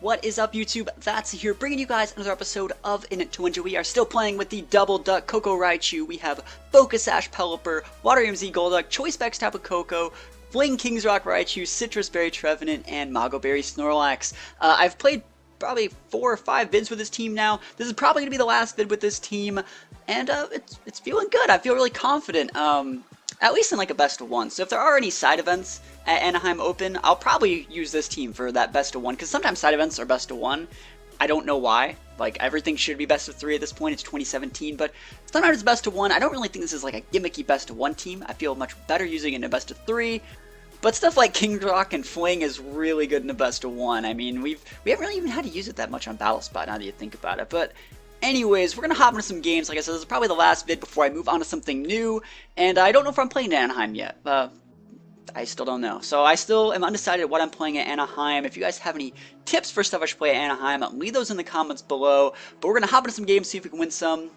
What is up, YouTube? That's here, bringing you guys another episode of In It to Win. We are still playing with the Double Duck Coco Raichu. We have Focus Sash Pelipper, Water EMZ Golduck, Choice Specs Tapu Koko, Fling King's Rock Raichu, Citrus Berry Trevenant, and Mago Berry Snorlax. I've played probably 4 or 5 vids with this team now. This is probably going to be the last vid with this team, and it's feeling good. I feel really confident. At least in like a best of 1. So if there are any side events at Anaheim Open, I'll probably use this team for that best of 1, because sometimes side events are best of 1. I don't know why. Like, everything should be best of 3 at this point. It's 2017, but sometimes it's best of 1. I don't really think this is like a gimmicky best of 1 team. I feel much better using it in a best of 3. But stuff like King's Rock and Fling is really good in a best of 1. I mean, we haven't really even had to use it that much on Battle Spot now that you think about it. But anyways, we're going to hop into some games. Like I said, this is probably the last vid before I move on to something new. And I don't know if I'm playing at Anaheim yet. I still don't know. So I still am undecided what I'm playing at Anaheim. If you guys have any tips for stuff I should play at Anaheim, leave those in the comments below. But we're going to hop into some games, see if we can win some.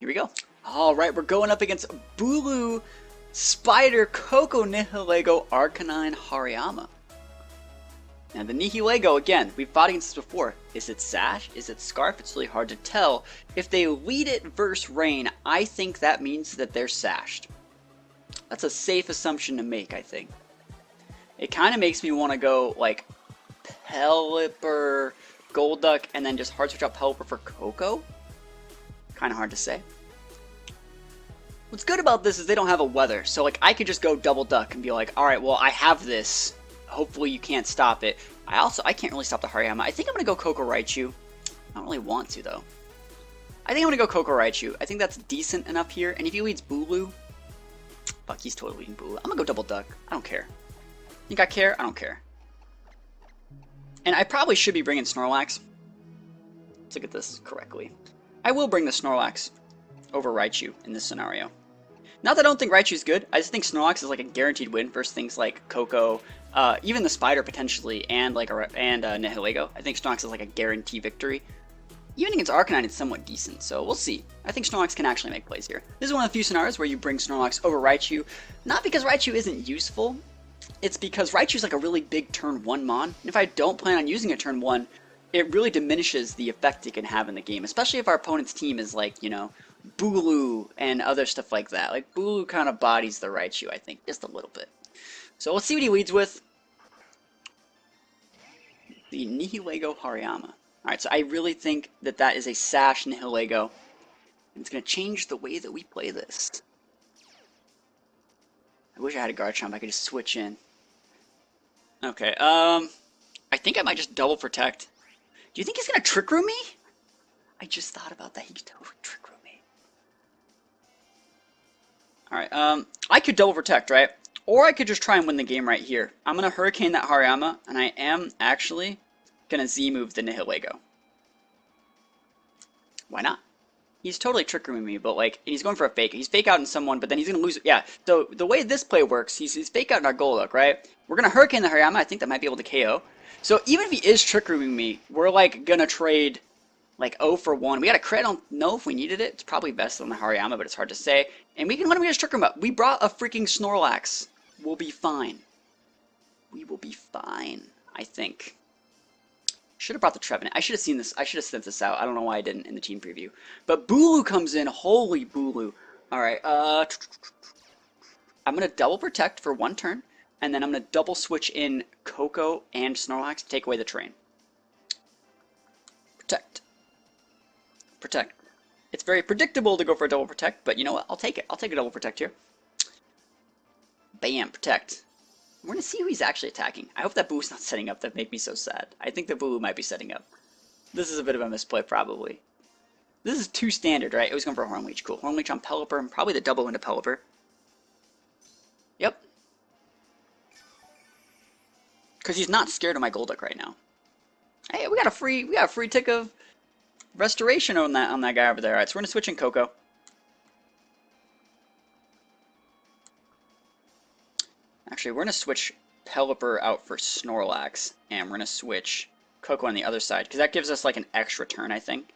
Here we go. Alright, we're going up against Bulu, Spider, Coco, Nihilego, Arcanine, Hariyama. Now the Nihilego, again, we've fought against this before. Is it Sash? Is it Scarf? It's really hard to tell. If they lead it versus Rain, I think that means that they're Sashed. That's a safe assumption to make, I think. It kind of makes me want to go, like, Pelipper, Golduck, and then just hard switch out Pelipper for Coco. Kind of hard to say. What's good about this is they don't have a weather, so, like, I could just go Double Duck and be like, alright, well, I have this. Hopefully you can't stop it. I can't really stop the Hariyama. I think I'm going to go Coco Raichu. I don't really want to, though. I think I'm going to go Coco Raichu. I think that's decent enough here. And if he leads Bulu, fuck, he's totally leading Bulu. I'm going to go Double Duck. I don't care. Think I care? I don't care. And I probably should be bringing Snorlax. Let's look at this correctly. I will bring the Snorlax over Raichu in this scenario. Not that I don't think Raichu's good, I just think Snorlax is like a guaranteed win versus things like Coco, even the Spider potentially, and like Nihilego. I think Snorlax is like a guarantee victory. Even against Arcanine, it's somewhat decent, so we'll see. I think Snorlax can actually make plays here. This is one of the few scenarios where you bring Snorlax over Raichu, not because Raichu isn't useful, it's because Raichu's like a really big turn 1 mon, and if I don't plan on using it turn 1, it really diminishes the effect it can have in the game, especially if our opponent's team is like, you know, Bulu and other stuff like that. Like, Bulu kind of bodies the Raichu, I think, just a little bit. So let's see what he leads with. The Nihilego Hariyama. Alright, so I really think that that is a Sash Nihilego. And it's going to change the way that we play this. I wish I had a Garchomp I could just switch in. Okay, I think I might just double protect. Do you think he's going to Trick Room me? I just thought about that. He could totally Trick Room me. Alright, I could double protect, right? Or I could just try and win the game right here. I'm going to Hurricane that Hariyama, and I am actually going to Z-move the Nihilego. Why not? He's totally Trick Rooming me, but like, he's going for a Fake. He's Fake out in someone, but then he's going to lose it. Yeah, so the way this play works, he's Fake out in our Golduck, right? We're going to Hurricane the Hariyama. I think that might be able to KO. So even if he is Trick Rooming me, we're like going to trade like 0 for 1. We got a crit. I don't know if we needed it. It's probably best on the Hariyama, but it's hard to say. And we can let him just Trick Room up. We brought a freaking Snorlax. We'll be fine. We will be fine, I think. Should have brought the Trevenant. I should have seen this. I should have sent this out. I don't know why I didn't in the team preview. But Bulu comes in. Holy Bulu. Alright, I'm going to double protect for 1 turn. And then I'm going to double switch in Coco and Snorlax to take away the train. Protect. Protect. It's very predictable to go for a double protect, but you know what? I'll take it. I'll take a double protect here. Bam, protect. We're going to see who he's actually attacking. I hope that Bulu's not setting up. That make me so sad. I think that Bulu might be setting up. This is a bit of a misplay, probably. This is too standard, right? It was going for a Horn Leech. Cool. Horn Leech on Pelipper, and probably the double into Pelipper. Yep. Because he's not scared of my Golduck right now. Hey, we got a free tick of restoration on that guy over there. Alright, so we're going to switch in Coco. Actually, we're going to switch Pelipper out for Snorlax, and we're going to switch Coco on the other side, because that gives us like an extra turn, I think.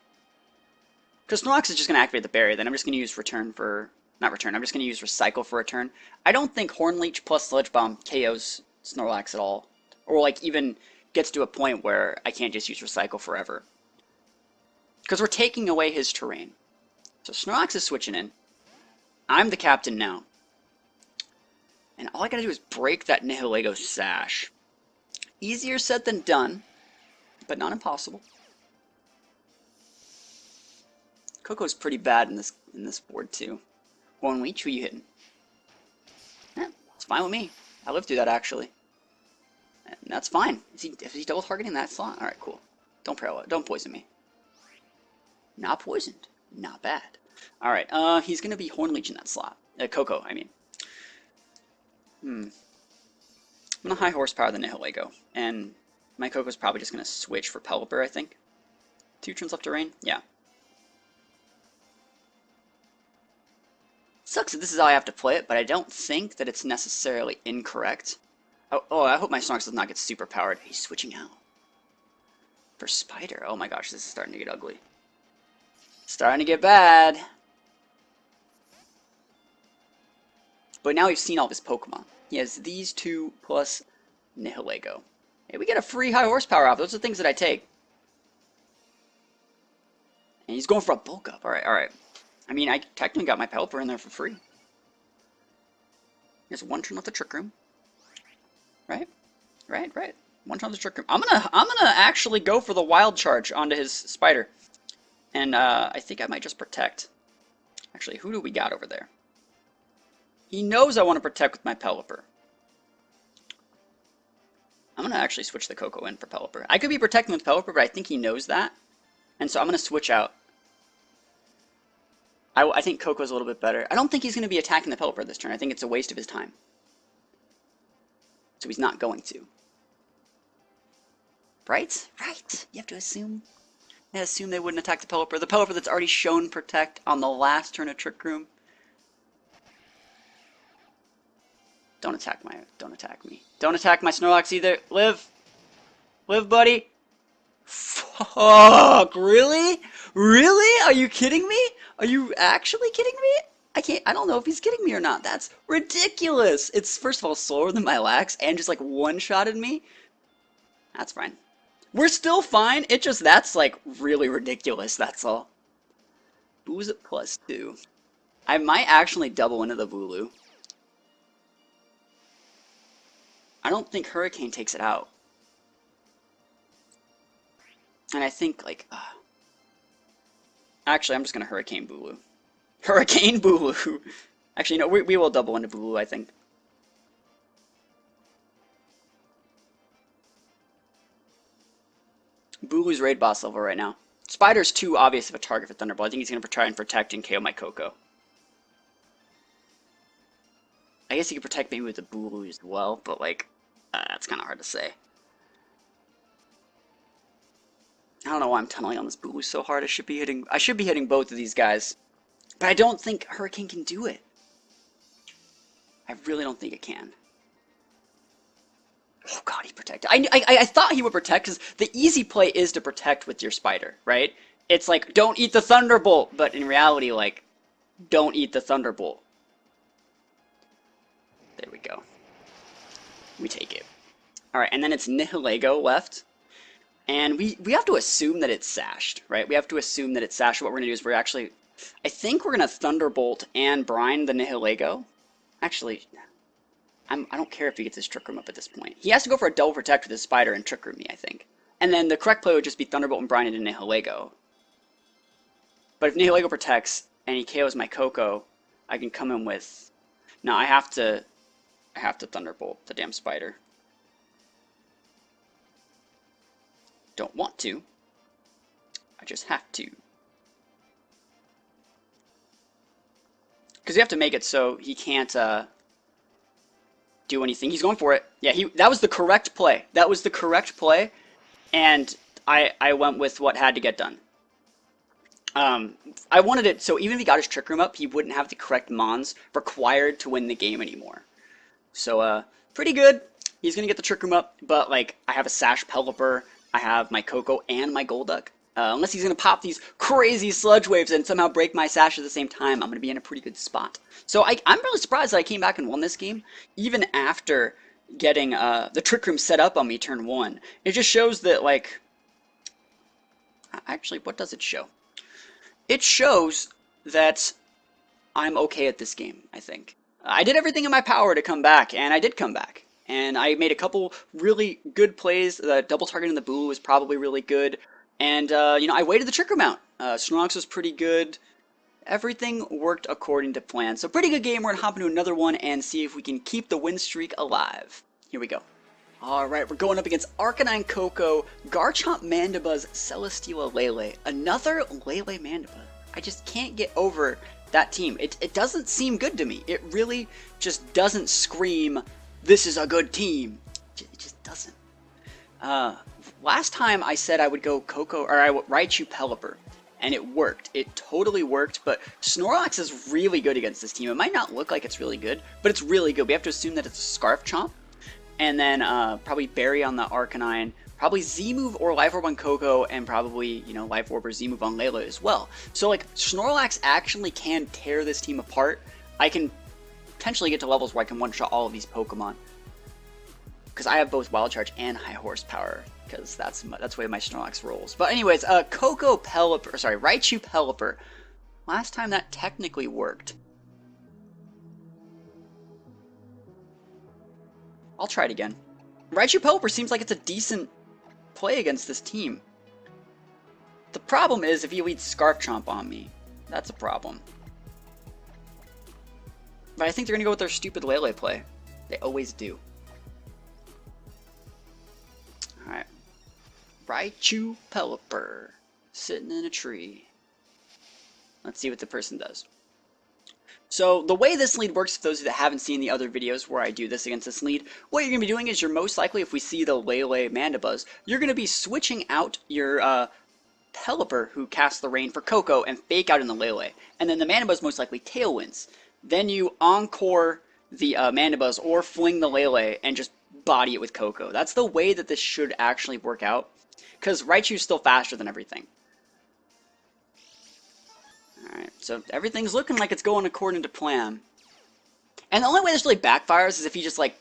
Because Snorlax is just going to activate the berry, then I'm just going to use Return for... Not Return, I'm just going to use Recycle for Return. I don't think Horn Leech plus Sludge Bomb KOs Snorlax at all. Or like even gets to a point where I can't just use Recycle forever. Because we're taking away his terrain. So Snorlax is switching in. I'm the captain now. And all I gotta do is break that Nihilego sash. Easier said than done, but not impossible. Coco's pretty bad in this board too. One Leech, who you hitting? Yeah, it's fine with me. I lived through that actually. And that's fine. Is he double targeting that slot? Alright, cool. Don't poison me. Not poisoned. Not bad. Alright, he's gonna be Horn Leech in that slot. Coco, I mean. I'm gonna high horsepower the Nihilego. And my Coco's probably just gonna switch for Pelipper, I think. 2 turns left to rain? Yeah. Sucks that this is how I have to play it, but I don't think that it's necessarily incorrect. Oh, I hope my Snorlax does not get super powered. He's switching out. For Spider. Oh my gosh, this is starting to get ugly. Starting to get bad. But now we've seen all of his Pokemon. He has these 2 plus Nihilego. Hey, we get a free high horsepower off. Those are things that I take. And he's going for a bulk up. Alright, alright. I mean, I technically got my Pelipper in there for free. There's 1 turn left the Trick Room. Right? Right. 1 turn left the Trick Room. I'm gonna actually go for the Wild Charge onto his Spider. And I think I might just protect. Actually, who do we got over there? He knows I want to protect with my Pelipper. I'm gonna actually switch the Coco in for Pelipper. I could be protecting with Pelipper, but I think he knows that. And so I'm gonna switch out. I think Coco's a little bit better. I don't think he's going to be attacking the Pelipper this turn. I think it's a waste of his time. So he's not going to. Right? Right. You have to assume. I assume they wouldn't attack the Pelipper. The Pelipper that's already shown Protect on the last turn of Trick Room. Don't attack me. Don't attack my Snorlax either. Live. Live, buddy. Fuck, really? Really? Are you kidding me? Are you actually kidding me? I don't know if he's kidding me or not. That's ridiculous. It's, first of all, slower than my Lax and just like one-shotted me. That's fine. We're still fine. It just, that's like really ridiculous, that's all. Boo's at +2. I might actually double into the Bulu. I don't think Hurricane takes it out. And I think, like, actually, I'm just going to Hurricane Bulu. Hurricane Bulu! Actually, no, we will double into Bulu, I think. Bulu's raid boss level right now. Spider's too obvious of a target for Thunderbolt. I think he's going to try and protect and KO my Coco. I guess he could protect maybe with the Bulu as well, but, like, that's kind of hard to say. I don't know why I'm tunneling on this Bulu so hard. I should be hitting both of these guys. But I don't think Hurricane can do it. I really don't think it can. Oh god, he protected. I thought he would protect, because the easy play is to protect with your Spider, right? It's like, don't eat the Thunderbolt, but in reality, like, don't eat the Thunderbolt. There we go. We take it. Alright, and then it's Nihilego left. And we have to assume that it's sashed, right? We have to assume that it's sashed. What we're going to do is I think we're going to Thunderbolt and Brine the Nihilego. Actually, I don't care if he gets his Trick Room up at this point. He has to go for a double protect with his Spider and Trick Room me, I think. And then the correct play would just be Thunderbolt and Brine into Nihilego. But if Nihilego protects and he KOs my Coco, I can come in with... No, I have to Thunderbolt the damn Spider. Don't want to. I just have to. Because you have to make it so he can't do anything. He's going for it. Yeah, that was the correct play. That was the correct play. And I went with what had to get done. I wanted it so even if he got his Trick Room up, he wouldn't have the correct Mons required to win the game anymore. So, pretty good. He's going to get the Trick Room up, but, like, I have a Sash Pelipper. I have my Coco and my Golduck. Unless he's going to pop these crazy Sludge Waves and somehow break my Sash at the same time, I'm going to be in a pretty good spot. So I'm really surprised that I came back and won this game, even after getting the Trick Room set up on me turn 1. It just shows that, like, actually, what does it show? It shows that I'm okay at this game, I think. I did everything in my power to come back, and I did come back. And I made a couple really good plays. The double targeting the Boo was probably really good. And, you know, I waited the Trick Room out. Snorlax was pretty good. Everything worked according to plan. So pretty good game. We're going to hop into another one and see if we can keep the win streak alive. Here we go. Alright, we're going up against Arcanine Koko, Garchomp Mandibuzz, Celesteela Lele. Another Lele Mandibuzz. I just can't get over that team. It doesn't seem good to me. It really just doesn't scream, this is a good team. It just doesn't. Last time I said I would go Koko, or I would Raichu Pelipper. And it worked. It totally worked, but Snorlax is really good against this team. It might not look like it's really good, but it's really good. We have to assume that it's a Scarf Chomp, and then probably Berry on the Arcanine, probably Z-Move or Life Orb on Koko, and probably, you know, Life Orb or Z-Move on Lele as well. So, like, Snorlax actually can tear this team apart. I can potentially get to levels where I can one-shot all of these Pokemon, because I have both Wild Charge and High Horsepower, because that's the way my Snorlax rolls. But anyways, Koko Pelipper, sorry, Raichu Pelipper. Last time that technically worked. I'll try it again. Raichu Pelipper seems like it's a decent play against this team. The problem is if he leads Scarf Chomp on me. That's a problem. But I think they're going to go with their stupid Lele play. They always do. Alright. Raichu Pelipper. Sitting in a tree. Let's see what the person does. So the way this lead works, for those of you that haven't seen the other videos where I do this against this lead, what you're going to be doing is you're most likely, if we see the Lele Mandibuzz, you're going to be switching out your Pelipper, who casts the rain, for Koko, and fake out in the Lele. And then the Mandibuzz most likely Tailwinds. Then you Encore the Mandibuzz or fling the Lele and just body it with Koko. That's the way that this should actually work out, because Raichu's still faster than everything. Alright, so everything's looking like it's going according to plan. And the only way this really backfires is if he just, like,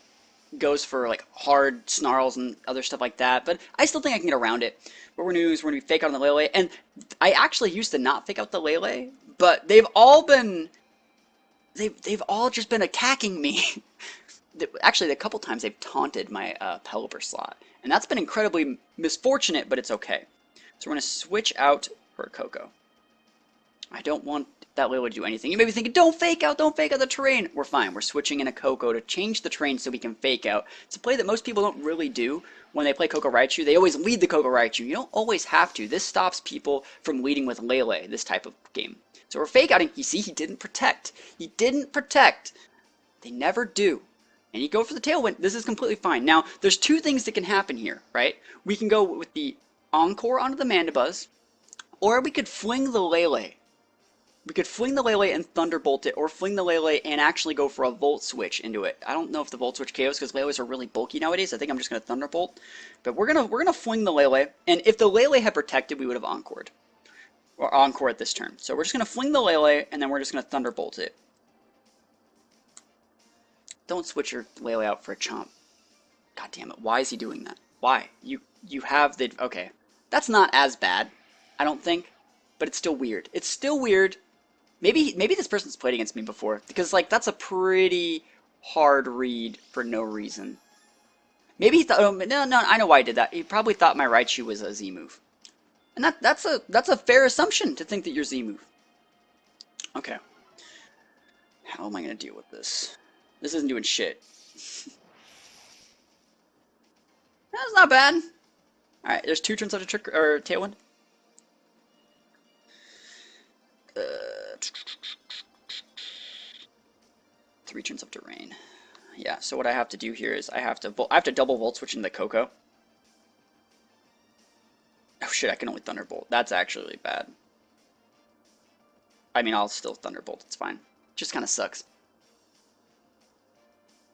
goes for, like, hard snarls and other stuff like that. But I still think I can get around it. What we're going to do is we're going to fake out on the Lele. And I actually used to not fake out the Lele, but they've all been... They've all just been attacking me. Actually, a couple times they've taunted my Pelipper slot. And that's been incredibly misfortunate, but it's okay. So we're going to switch out for Koko. I don't want that Lele to do anything. You may be thinking, don't fake out the terrain. We're fine. We're switching in a Koko to change the terrain so we can fake out. It's a play that most people don't really do when they play Koko Raichu. They always lead the Koko Raichu. You don't always have to. This stops people from leading with Lele, this type of game. So we're fake outing. You see, he didn't protect. He didn't protect. They never do. And you go for the Tailwind. This is completely fine. Now, there's two things that can happen here, right? We can go with the Encore onto the Mandibuzz, or we could fling the Lele. We could fling the Lele and Thunderbolt it, or fling the Lele and actually go for a Volt Switch into it. I don't know if the Volt Switch KOs, because Leles are really bulky nowadays. I think I'm just going to Thunderbolt. But we're gonna fling the Lele, and if the Lele had protected, we would have Encored. Or Encore at this turn. So we're just going to fling the Lele, and then we're just going to Thunderbolt it. Don't switch your Lele out for a Chomp. God damn it, why is he doing that? Why? You have the... Okay. That's not as bad, I don't think. But it's still weird. It's still weird. Maybe this person's played against me before, because, like, that's a pretty hard read for no reason. Maybe he thought, oh, no, I know why he did that. He probably thought my Raichu was a Z-move. And that's a fair assumption to think that you're Z-move. Okay. How am I going to deal with this? This isn't doing shit. That's not bad. Alright, there's 2 turns after Tailwind. 3 turns up to Rain. Yeah, so what I have to do here is I have to double Volt Switch into the Koko. Oh shit, I can only Thunderbolt. That's actually really bad. I mean, I'll still Thunderbolt, it's fine. Just kind of sucks.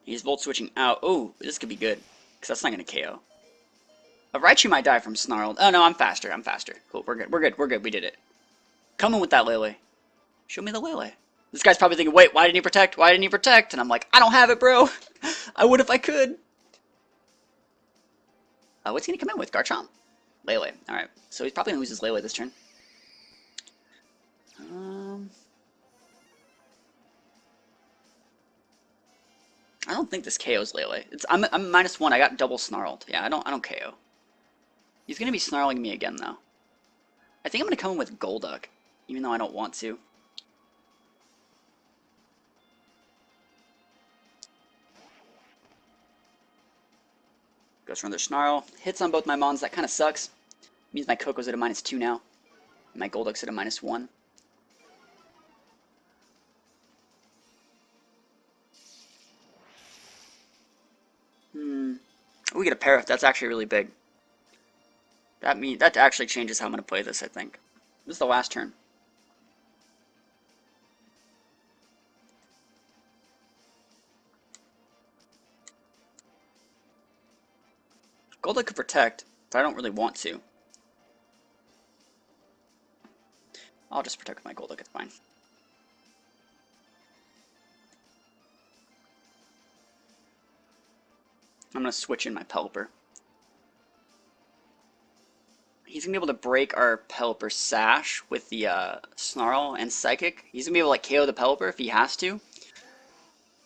He's Volt Switching out. Oh, this could be good, because that's not going to KO. Raichu might die from Snarled. Oh no, I'm faster. Cool, we're good, we did it. Come in with that Lele. Show me the Lele. This guy's probably thinking, wait, why didn't he protect? And I'm like, I don't have it, bro. I would if I could. What's he gonna come in with? Garchomp? Lele. Alright, so he's probably gonna lose his Lele this turn. I don't think this KO's Lele. I'm -1. I got double snarled. Yeah, I don't KO. He's gonna be snarling me again though. I think I'm gonna come in with Golduck, even though I don't want to. Goes for another snarl. Hits on both my Mons. That kind of sucks. Means my Coco's at a -2 now. And my Golduck's at a -1. We get a pair. That's actually really big. That actually changes how I'm gonna play this, I think. This is the last turn. Golduck could protect, but I don't really want to. I'll just protect with my Golduck, it's fine. I'm going to switch in my Pelipper. He's going to be able to break our Pelipper Sash with the Snarl and Psychic. He's going to be able to like, KO the Pelipper if he has to.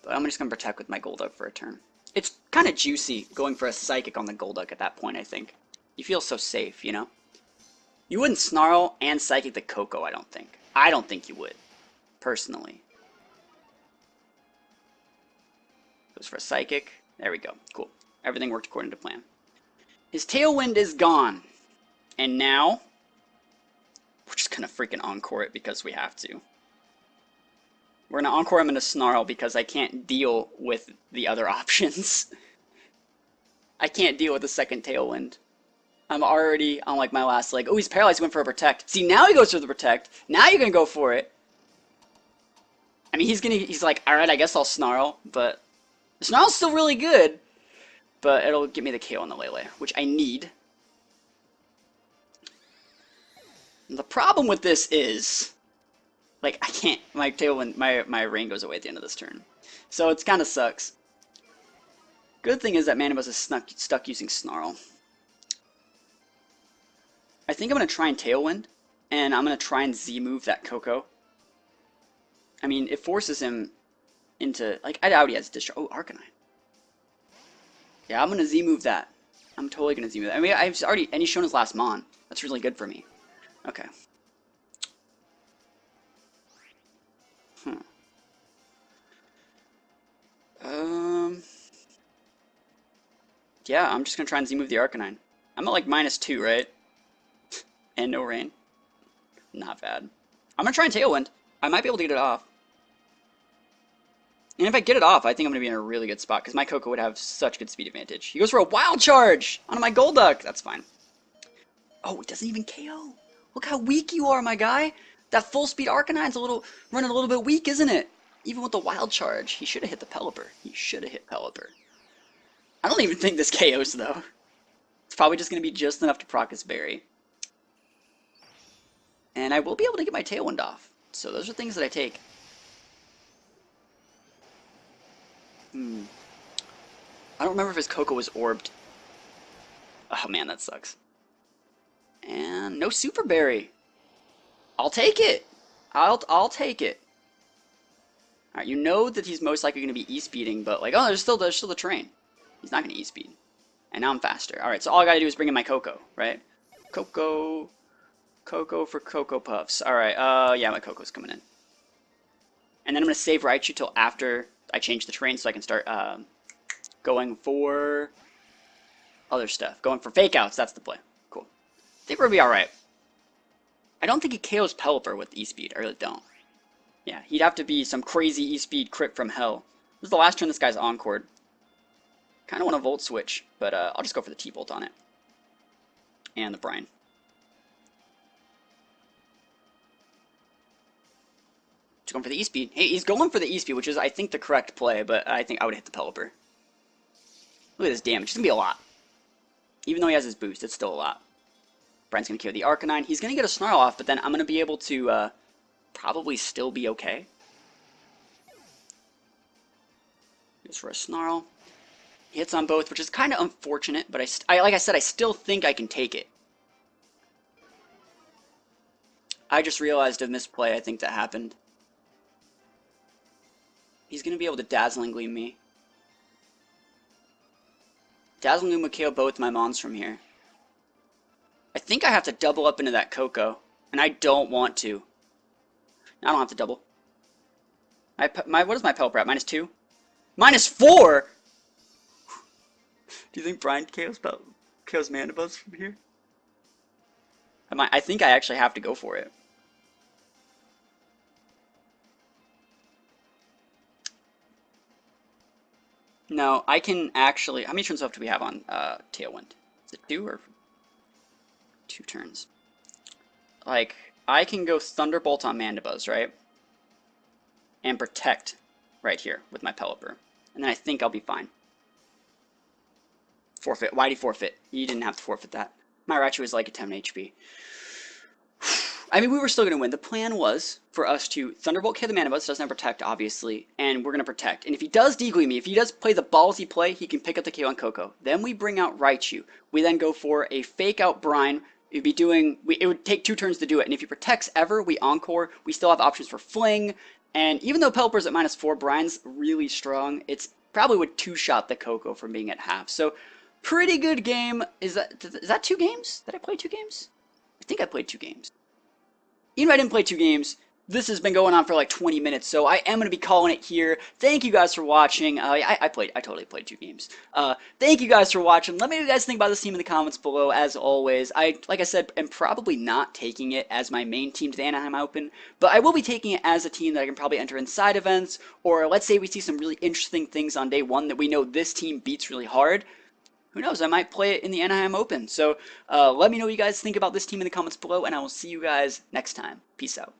But I'm just going to protect with my Golduck for a turn. It's kind of juicy going for a Psychic on the Golduck at that point, I think. You feel so safe, you know? You wouldn't Snarl and Psychic the Coco, I don't think. I don't think you would, personally. Goes for a Psychic. There we go. Cool. Everything worked according to plan. His Tailwind is gone. And now, we're just going to freaking Encore it because we have to. We're going to Encore him into Snarl because I can't deal with the other options. I can't deal with the second Tailwind. I'm already on like my last leg. Oh, he's paralyzed. He went for a Protect. See, now he goes for the Protect. Now you're going to go for it. I mean, he's like, alright, I guess I'll Snarl. But the Snarl's still really good. But it'll give me the KO on the Lele, which I need. And the problem with this is, like, I can't, my Tailwind, my rain goes away at the end of this turn. So it kind of sucks. Good thing is that Manibus is stuck using Snarl. I think I'm going to try and Tailwind, and I'm going to try and Z-move that Coco. I mean, it forces him into, like, I doubt he has Discharge. Oh, Arcanine. Yeah, I'm going to Z-move that. I'm totally going to Z-move that. I mean, and he's shown his last Mon. That's really good for me. Okay. Yeah, I'm just going to try and Z-move the Arcanine. I'm at, like, -2, right? And no rain. Not bad. I'm going to try and Tailwind. I might be able to get it off. And if I get it off, I think I'm going to be in a really good spot, because my Coco would have such good speed advantage. He goes for a Wild Charge onto my Golduck. That's fine. Oh, it doesn't even KO. Look how weak you are, my guy. That full speed Arcanine's running a little bit weak, isn't it? Even with the Wild Charge. He should have hit the Pelipper. He should have hit Pelipper. I don't even think this KOs, though. It's probably just going to be just enough to proc his Berry. And I will be able to get my Tailwind off. So those are things that I take. I don't remember if his Coco was orbed. Oh man, that sucks. And no Super Berry. I'll take it. I'll take it. Alright, you know that he's most likely going to be E-speeding, but like, oh, there's still the train. He's not going to E-speed. And now I'm faster. Alright, so all I got to do is bring in my Coco, right? Coco for Coco Puffs. Alright, yeah, my Coco's coming in. And then I'm going to save Raichu till after I change the train so I can start going for other stuff. Going for Fake Outs, that's the play. Cool. I think we're going to be alright. I don't think he KOs Pelipper with E-Speed. I really don't. Yeah, he'd have to be some crazy E-Speed crit from hell. This is the last turn this guy's Encored. Kind of want to Volt Switch, but I'll just go for the T-Bolt on it. And the Brine. He's going for the E-Speed. Hey, he's going for the E-Speed, which is, I think, the correct play, but I think I would hit the Pelipper. Look at this damage. It's going to be a lot. Even though he has his boost, it's still a lot. Brian's going to KO the Arcanine. He's going to get a Snarl off, but then I'm going to be able to probably still be okay. Goes for a Snarl. Hits on both, which is kind of unfortunate, but like I said, I still think I can take it. I just realized a misplay I think that happened. He's going to be able to Dazzling Gleam me. Dazzling Gleam would KO both my mons from here. I think I have to double up into that Coco, and I don't want to. I don't have to double. What is my Pelipper at? -2? -4? Do you think Brian KO's Mandibuzz from here? I think I actually have to go for it. No, I can actually... How many turns left do we have on Tailwind? Is it 2 or 2 turns? Like, I can go Thunderbolt on Mandibuzz, right? And Protect right here with my Pelipper. And then I think I'll be fine. Forfeit. Why'd he forfeit? You didn't have to forfeit that. My Raichu was like a 10 HP. I mean, we were still going to win. The plan was for us to Thunderbolt kill the Mandibuzz, doesn't have Protect, obviously, and we're going to Protect. And if he does Degleam me, if he does play the ballsy play, he can pick up the KO on Coco. Then we bring out Raichu. We then go for a fake out Brine. It would take 2 turns to do it, and if he protects ever, we Encore. We still have options for Fling, and even though Pelipper's at -4, Brine's really strong. It's probably would 2-shot the Coco from being at half. So, pretty good game. Is that 2 games? Did I play 2 games? I think I played 2 games. Even if I didn't play 2 games, this has been going on for like 20 minutes, so I am going to be calling it here. Thank you guys for watching. I totally played 2 games. Thank you guys for watching. Let me know what you guys think about this team in the comments below, as always. Like I said, am probably not taking it as my main team to the Anaheim Open, but I will be taking it as a team that I can probably enter in side events, or let's say we see some really interesting things on day 1 that we know this team beats really hard. Who knows, I might play it in the Anaheim Open. So let me know what you guys think about this team in the comments below, and I will see you guys next time. Peace out.